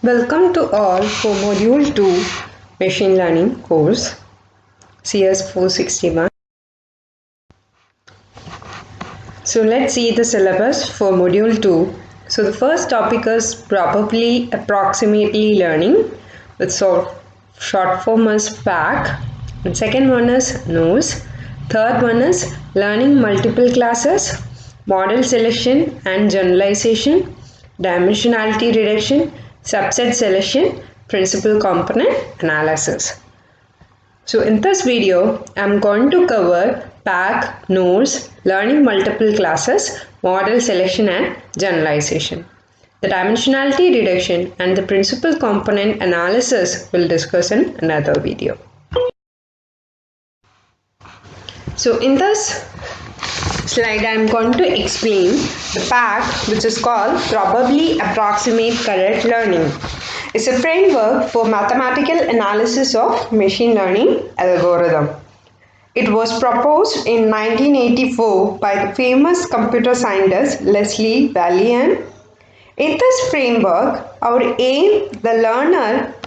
Welcome to all for Module 2 Machine Learning course CS461. So let's see the syllabus for Module 2. So the first topic is probably approximately learning with short form as PAC. And second one is NOS. Third one is learning multiple classes, model selection and generalization, dimensionality reduction, subset selection, principal component analysis. So in this video, I am going to cover PAC, NOS, learning multiple classes, model selection and generalization. The dimensionality reduction and the principal component analysis will discuss in another video. So in this slide, I am going to explain the PAC, which is called Probably Approximate Correct Learning. It's a framework for mathematical analysis of machine learning algorithm. It was proposed in 1984 by the famous computer scientist Leslie Valiant. In this framework, our aim, the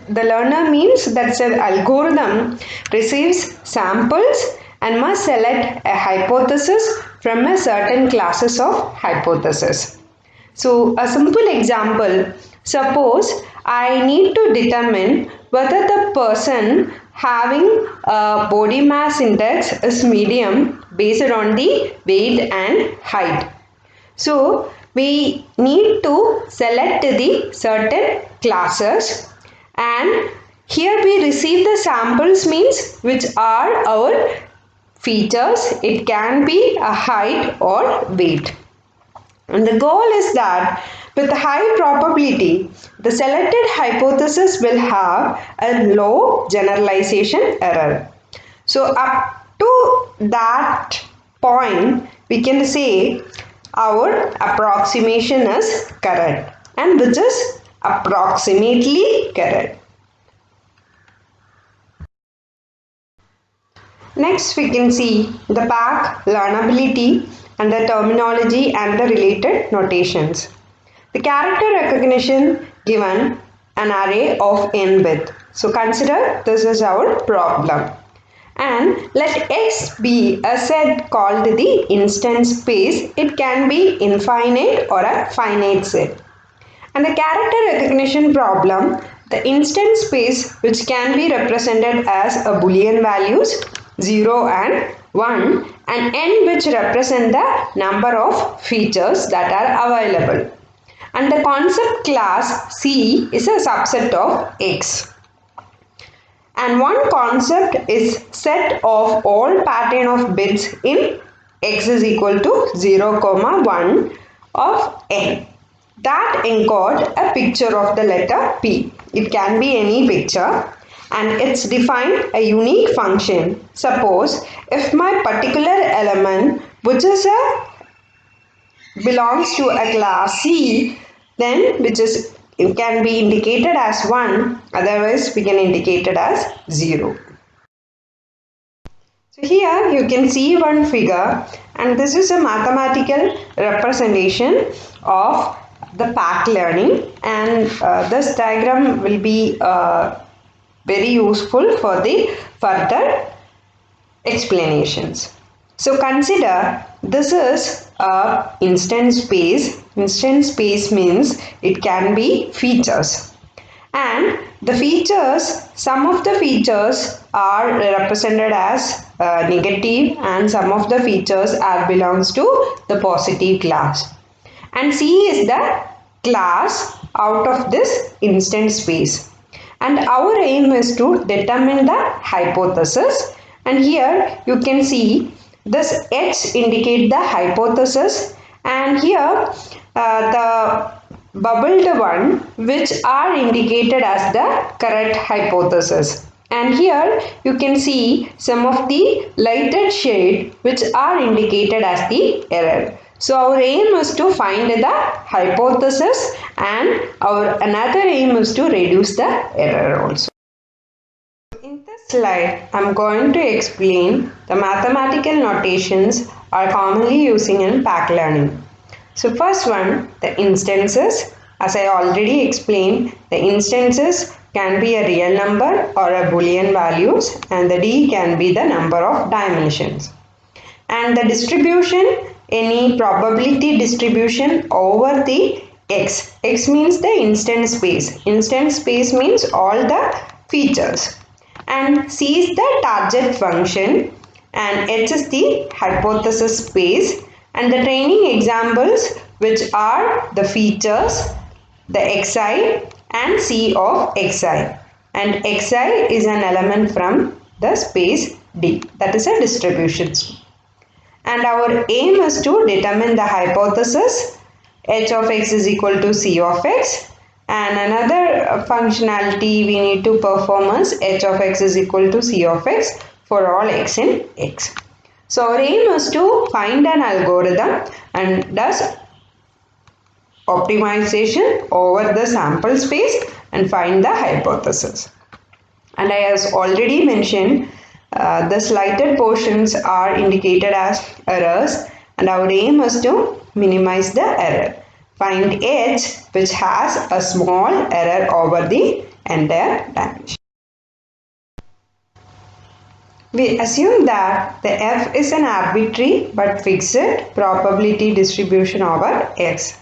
learner means that the algorithm receives samples and must select a hypothesis from a certain classes of hypothesis. So a simple example, suppose I need to determine whether the person having a body mass index is medium based on the weight and height. So we need to select the certain classes, and here we receive the samples means which are our features. It can be a height or weight. And the goal is that with high probability, the selected hypothesis will have a low generalization error. So up to that point, we can say our approximation is correct, and which is approximately correct. Next, we can see the PAC-learnability and the terminology and the related notations. The character recognition given an array of n width. So consider this is our problem. And let X be a set called the instance space. It can be infinite or a finite set. And the character recognition problem, the instance space which can be represented as a Boolean values 0 and 1, and n which represent the number of features that are available. And the concept class C is a subset of X. And one concept is set of all pattern of bits in X is equal to 0, 1 of n. That encode a picture of the letter P. It can be any picture. And it's defined a unique function. Suppose if my particular element which is belongs to a class C, then it can be indicated as 1, otherwise we can indicate it as 0. So here you can see one figure, and this is a mathematical representation of the PAC learning, and this diagram will be very useful for the further explanations. So consider this is a instance space. Instance space means it can be features, and the features, some of the features are represented as negative, and some of the features are belongs to the positive class, and C is the class out of this instance space. And our aim is to determine the hypothesis, and here you can see this X indicate the hypothesis, and here the bubbled one which are indicated as the correct hypothesis, and here you can see some of the lighted shade which are indicated as the error. So our aim is to find the hypothesis, and our another aim is to reduce the error also. In this slide, I am going to explain the mathematical notations are commonly using in PAC learning. So first one, the instances, As I already explained, the instances can be a real number or a boolean values, and the D can be the number of dimensions. And the distribution, any probability distribution over the X. X means the instant space. Instant space means all the features. And C is the target function, and H is the hypothesis space, and the training examples, which are the features, the Xi and C of Xi. And Xi is an element from the space D, that is a distribution. And our aim is to determine the hypothesis h of x is equal to c of x, and another functionality we need to perform is h of x is equal to c of x for all x in x. So our aim is to find an algorithm and thus optimization over the sample space and find the hypothesis. And I have already mentioned the slighted portions are indicated as errors, and our aim is to minimize the error. Find H which has a small error over the entire dimension. We assume that the F is an arbitrary but fixed probability distribution over X.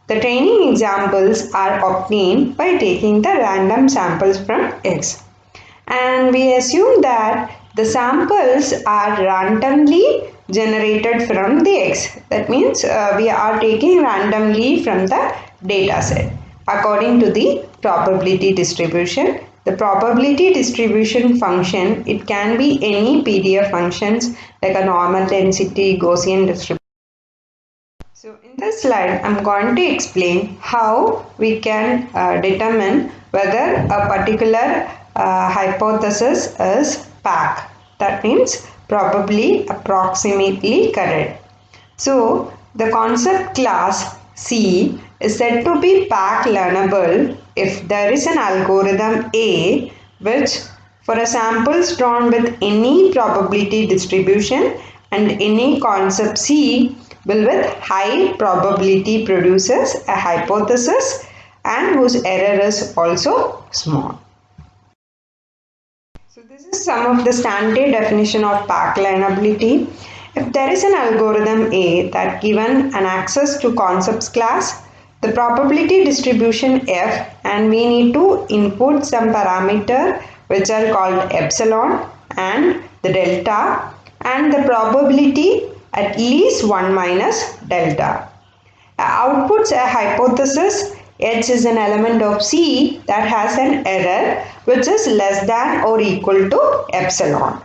The training examples are obtained by taking the random samples from X. And we assume that the samples are randomly generated from the X. That means we are taking randomly from the data set according to the probability distribution. The probability distribution function, it can be any PDF functions like a normal density, Gaussian distribution. So in this slide, I am going to explain how we can determine whether a particular hypothesis is PAC. That means probably approximately correct. So the concept class C is said to be PAC-learnable if there is an algorithm A which, for a samples drawn with any probability distribution and any concept C, will with high probability produces a hypothesis and whose error is also small. So this is some of the standard definition of PAC-learnability. If there is an algorithm A that given an access to concepts class, the probability distribution F, and we need to input some parameter which are called epsilon and the delta, and the probability at least 1 minus delta. Outputs a hypothesis. H is an element of C that has an error which is less than or equal to epsilon.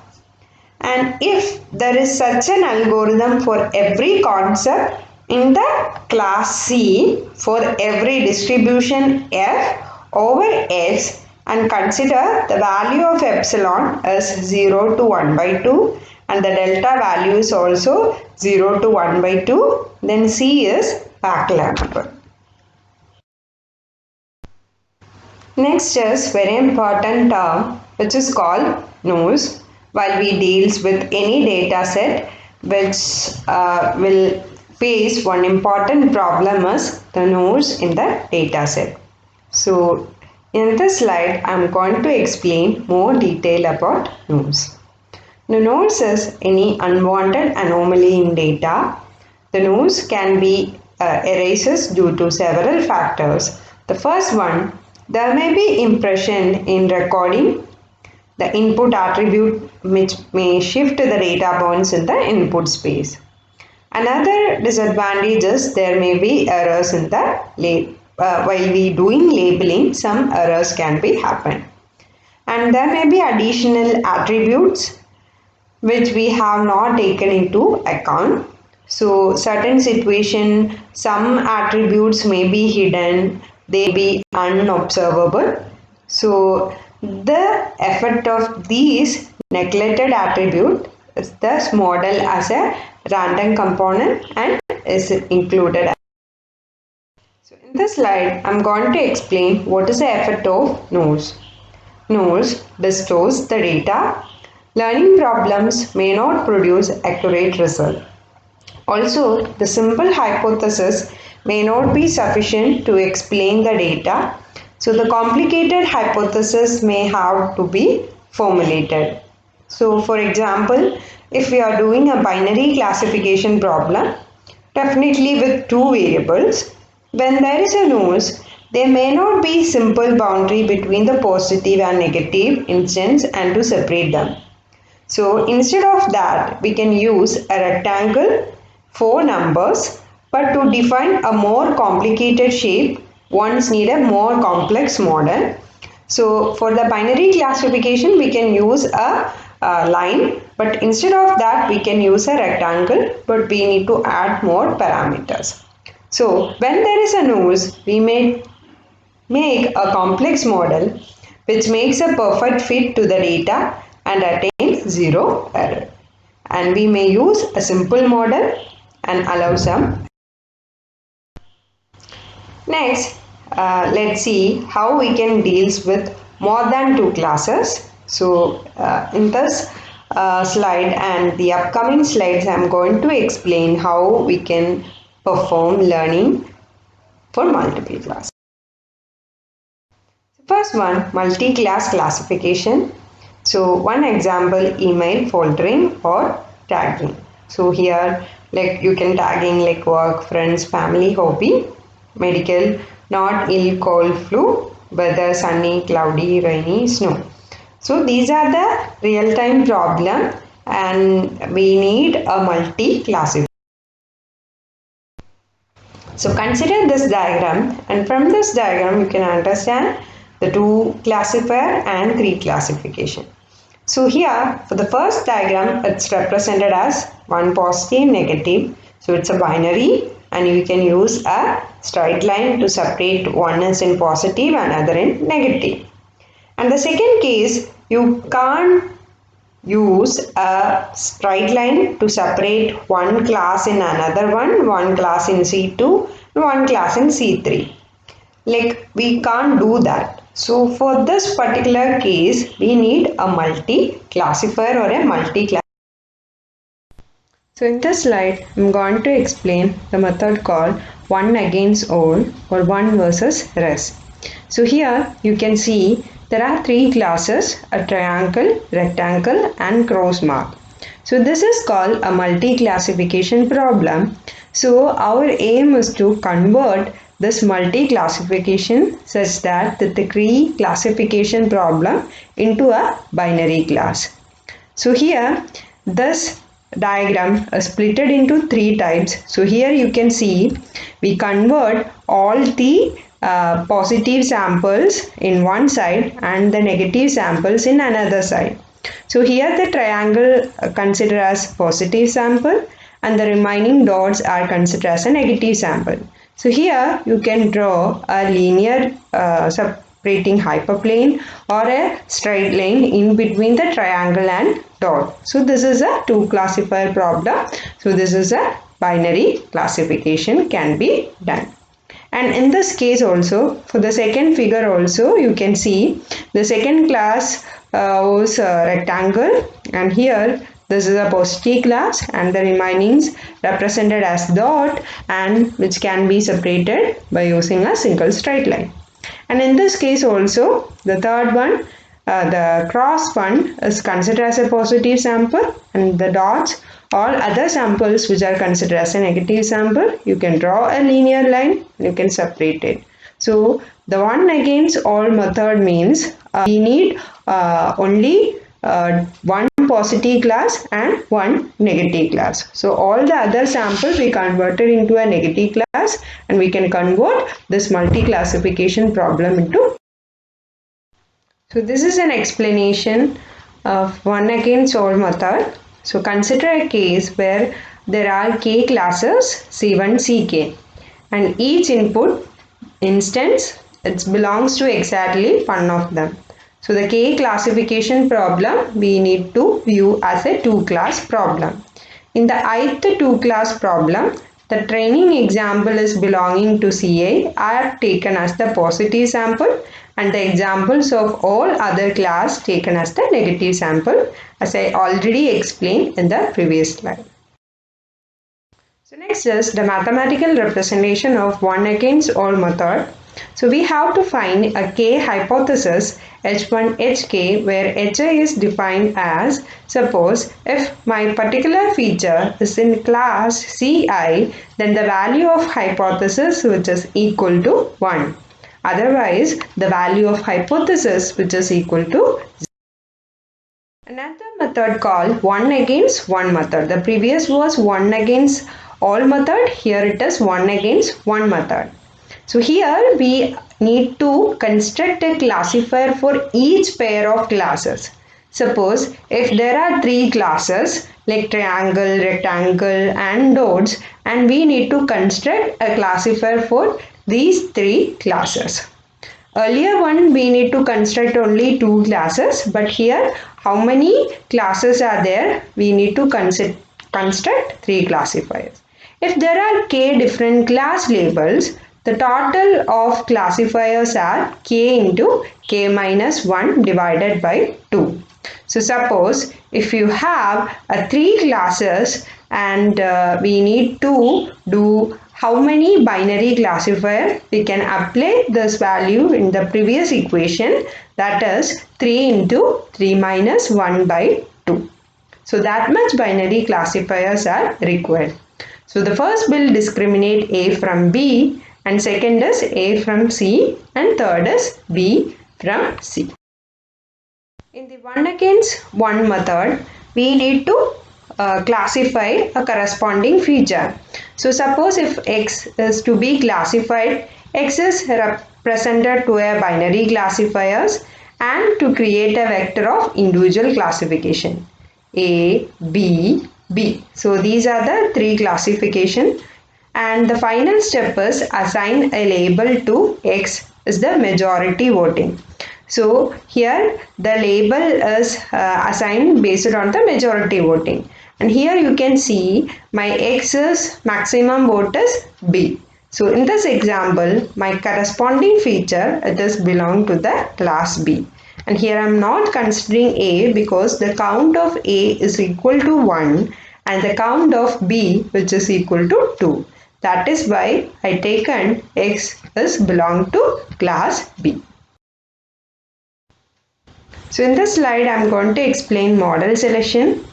And if there is such an algorithm for every concept in the class C for every distribution F over X, and consider the value of epsilon as 0 to 1 by 2 and the delta value is also 0 to 1 by 2, then C is PAC-learnable. Next is very important term which is called noise. While we deals with any data set which will face one important problem is the noise in the data set. So in this slide I am going to explain more detail about noise. The noise is any unwanted anomaly in data. The noise can be erases due to several factors. The first one, there may be impression in recording the input attribute which may shift the data points in the input space. Another disadvantage is there may be errors in the while we doing labeling, some errors can be happen. And there may be additional attributes which we have not taken into account. So certain situation, some attributes may be hidden, they be unobservable. So the effect of these neglected attribute is thus modeled as a random component and is included. So in this slide, I am going to explain what is the effect of noise. Noise distorts the data. Learning problems may not produce accurate result. Also, the simple hypothesis may not be sufficient to explain the data. So the complicated hypothesis may have to be formulated. So for example, if we are doing a binary classification problem, definitely with two variables, when there is a noise, there may not be simple boundary between the positive and negative instance and to separate them. So instead of that, we can use a rectangle, 4 numbers, but to define a more complicated shape, ones need a more complex model. So for the binary classification, we can use a line, but instead of that, we can use a rectangle, but we need to add more parameters. So when there is a noise, we may make a complex model which makes a perfect fit to the data and attain zero error. And we may use a simple model and allow some. Next, let's see how we can deal with more than two classes. So in this slide and the upcoming slides, I am going to explain how we can perform learning for multiple classes. First one, multi-class classification. So one example, email filtering or tagging. So here, like you can tagging like work, friends, family, hobby, medical, not ill, cold, flu, weather, sunny, cloudy, rainy, snow. So these are the real-time problem and we need a multi-classification. So consider this diagram, and from this diagram you can understand the 2 classifier and 3 classification. So here for the first diagram, it's represented as one positive, negative. So it's a binary and you can use a straight line to separate one is in positive and other in negative. And the second case, you can't use a straight line to separate one class in another one class in C2 and one class in C3. Like we can't do that. So for this particular case, we need a multi-classifier or a multi-class. So in this slide, I'm going to explain the method called one against all or one versus rest. So here you can see there are 3 classes, a triangle, rectangle and cross mark. So this is called a multi-classification problem. So our aim is to convert this multi-classification such that the 3 classification problem into a binary class. So here this diagram is split into 3 types. So here you can see we convert all the positive samples in one side and the negative samples in another side. So here the triangle considered as positive sample and the remaining dots are considered as a negative sample. So here you can draw a linear separating hyperplane or a straight line in between the triangle and dot. So this is a 2 classifier problem. So this is a binary classification can be done. And in this case also, for the second figure also, you can see the second class was a rectangle and here this is a positive class and the remainings represented as dot and which can be separated by using a single straight line. And in this case also, the third one, the cross one is considered as a positive sample and the dots, all other samples which are considered as a negative sample, you can draw a linear line, you can separate it. So the one against all method means we need only one positive class and one negative class. So all the other samples we converted into a negative class and we can convert this multi-classification problem into. So this is an explanation of one against all method. So consider a case where there are k classes C1, Ck and each input instance it belongs to exactly one of them. So the k classification problem we need to view as a 2 class problem. In the ith 2 class problem, the training example is belonging to Ca are taken as the positive sample and the examples of all other class taken as the negative sample, as I already explained in the previous slide. So next is the mathematical representation of one against all method. So we have to find a K hypothesis H1 Hk where Hi is defined as, suppose if my particular feature is in class Ci, then the value of hypothesis which is equal to 1. Otherwise, the value of hypothesis which is equal to 0. Another method called one against one method. The previous was one against all method. Here it is one against one method. So here we need to construct a classifier for each pair of classes. Suppose if there are three classes like triangle, rectangle and dots, and we need to construct a classifier for these three classes. Earlier one we need to construct only two classes, but here how many classes are there? We need to construct three classifiers. If there are k different class labels, the total of classifiers are k into k minus 1 divided by 2. So suppose if you have three classes and we need to do how many binary classifier, we can apply this value in the previous equation, that is 3 into 3 minus 1 by 2. So that much binary classifiers are required. So the first will discriminate A from B, and second is A from C, and third is B from C. In the one against one method, we need to classify a corresponding feature. So suppose if X is to be classified, X is represented to a binary classifiers and to create a vector of individual classification A, B, B. So these are the three classification, and the final step is assign a label to X is the majority voting. So here the label is assigned based on the majority voting, and here you can see my X's maximum vote is B. So in this example, my corresponding feature, it is belong to the class B, and here I am not considering A because the count of A is equal to 1 and the count of B which is equal to 2. That is why I taken X is belong to class B. So in this slide, I am going to explain model selection.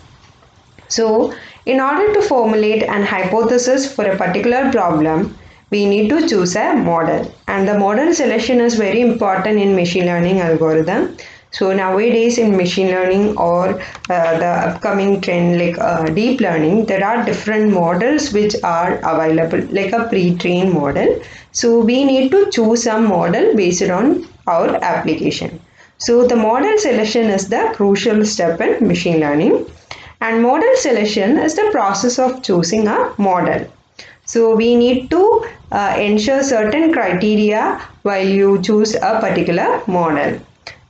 So in order to formulate an hypothesis for a particular problem, we need to choose a model, and the model selection is very important in machine learning algorithm. So nowadays in machine learning or the upcoming trend like deep learning, there are different models which are available like a pre-trained model. So we need to choose a model based on our application. So the model selection is the crucial step in machine learning, and model selection is the process of choosing a model. So we need to ensure certain criteria while you choose a particular model.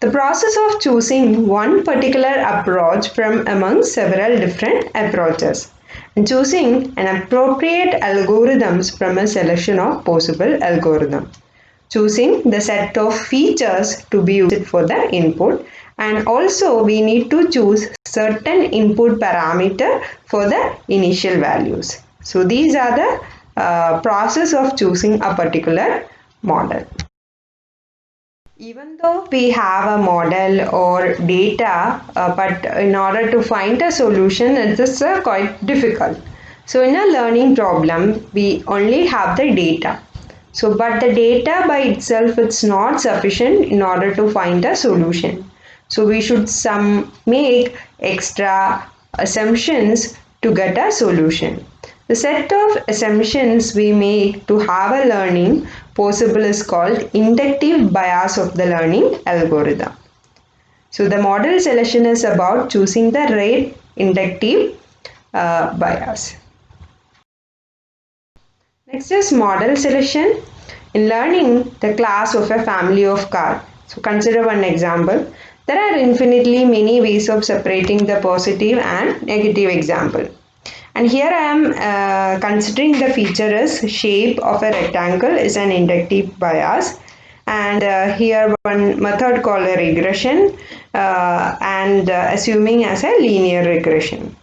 The process of choosing one particular approach from among several different approaches, and choosing an appropriate algorithms from a selection of possible algorithms. Choosing the set of features to be used for the input, and also we need to choose certain input parameter for the initial values. So these are the process of choosing a particular model. Even though we have a model or data, but in order to find a solution, it is quite difficult. So in a learning problem, we only have the data. So, but the data by itself it's not sufficient in order to find a solution. So we should make extra assumptions to get a solution. The set of assumptions we make to have a learning possible is called inductive bias of the learning algorithm. So the model selection is about choosing the right inductive bias. Next is model selection. In learning the class of a family of cars. So consider one example. There are infinitely many ways of separating the positive and negative example. And here I am considering the feature as shape of a rectangle is an inductive bias. And here one method called a regression and assuming as a linear regression.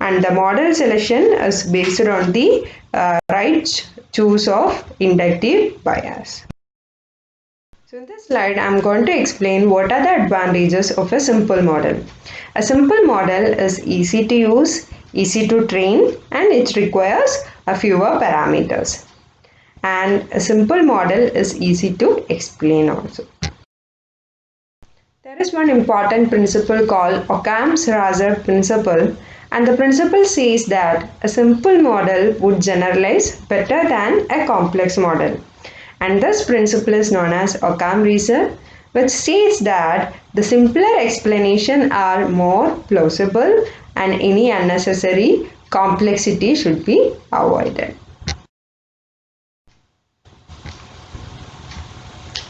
And the model selection is based on the right choice of inductive bias. So in this slide, I am going to explain what are the advantages of a simple model. A simple model is easy to use, easy to train, and it requires a fewer parameters. And a simple model is easy to explain also. There is one important principle called Occam's razor principle, and the principle says that a simple model would generalize better than a complex model. And this principle is known as Occam razor, which states that the simpler explanations are more plausible and any unnecessary complexity should be avoided.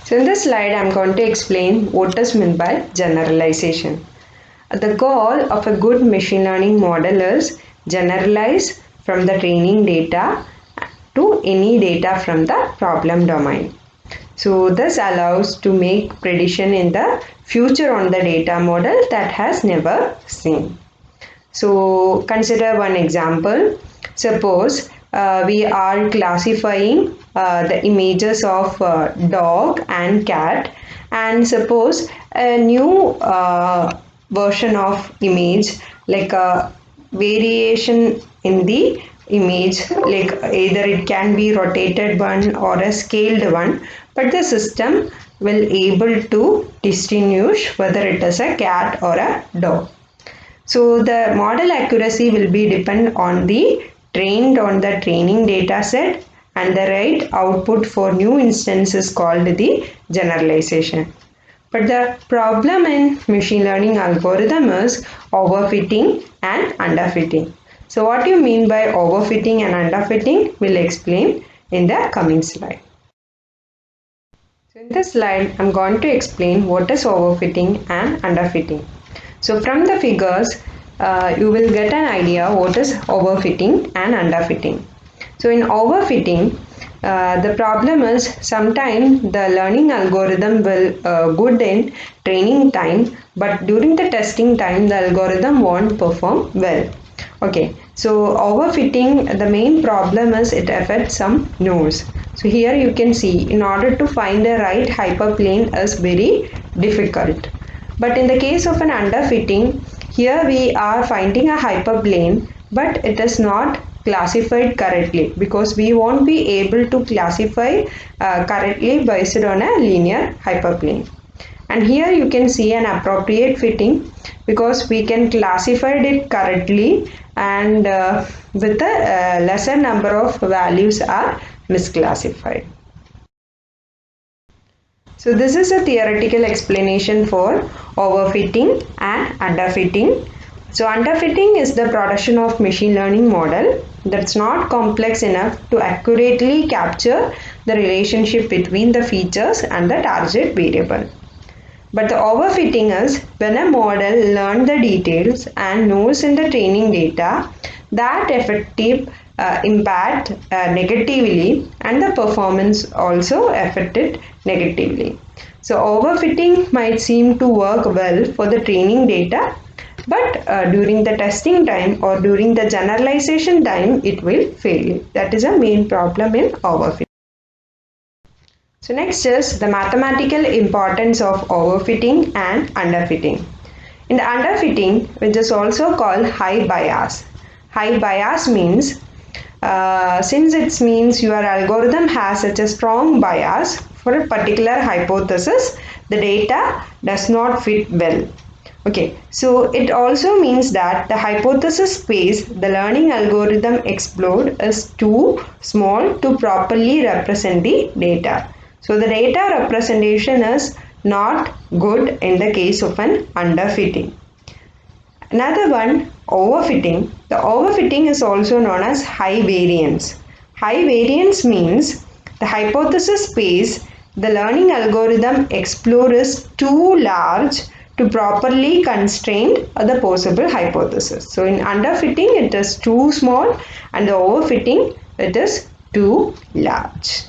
So in this slide, I am going to explain what is meant by generalization. The goal of a good machine learning model is generalize from the training data to any data from the problem domain. So this allows to make prediction in the future on the data model that has never seen. So consider one example. Suppose we are classifying the images of dog and cat, and suppose a new version of image, like a variation in the image, like either it can be rotated one or a scaled one, but the system will able to distinguish whether it is a cat or a dog. So the model accuracy will be depend on the trained on the training data set, and the right output for new instance is called the generalization. But the problem in machine learning algorithm is overfitting and underfitting. So what do you mean by overfitting and underfitting? We'll explain in the coming slide. So in this slide, I'm going to explain what is overfitting and underfitting. So from the figures, you will get an idea what is overfitting and underfitting. So in overfitting, the problem is sometimes the learning algorithm will good in training time, but during the testing time the algorithm won't perform well. Okay, so overfitting, the main problem is it affects some nodes. So here you can see in order to find the right hyperplane is very difficult. But in the case of an underfitting, here we are finding a hyperplane, but it is not classified correctly because we won't be able to classify correctly based on a linear hyperplane. And here you can see an appropriate fitting because we can classify it correctly, and with a lesser number of values are misclassified. So this is a theoretical explanation for overfitting and underfitting. So underfitting is the production of machine learning model that's not complex enough to accurately capture the relationship between the features and the target variable. But the overfitting is when a model learns the details and knows in the training data that effective impact negatively, and the performance also affected negatively. So overfitting might seem to work well for the training data, but during the testing time or during the generalization time it will fail. That is a main problem in overfitting. So next is the mathematical importance of overfitting and underfitting. In the underfitting, which is also called high bias. High bias means since it means your algorithm has such a strong bias for a particular hypothesis, the data does not fit well. Okay, so it also means that the hypothesis space the learning algorithm explored is too small to properly represent the data. So the data representation is not good in the case of an underfitting. Another one, overfitting. The overfitting is also known as high variance. High variance means the hypothesis space the learning algorithm explores is too large to properly constrain the possible hypothesis. So in underfitting it is too small, and the overfitting it is too large.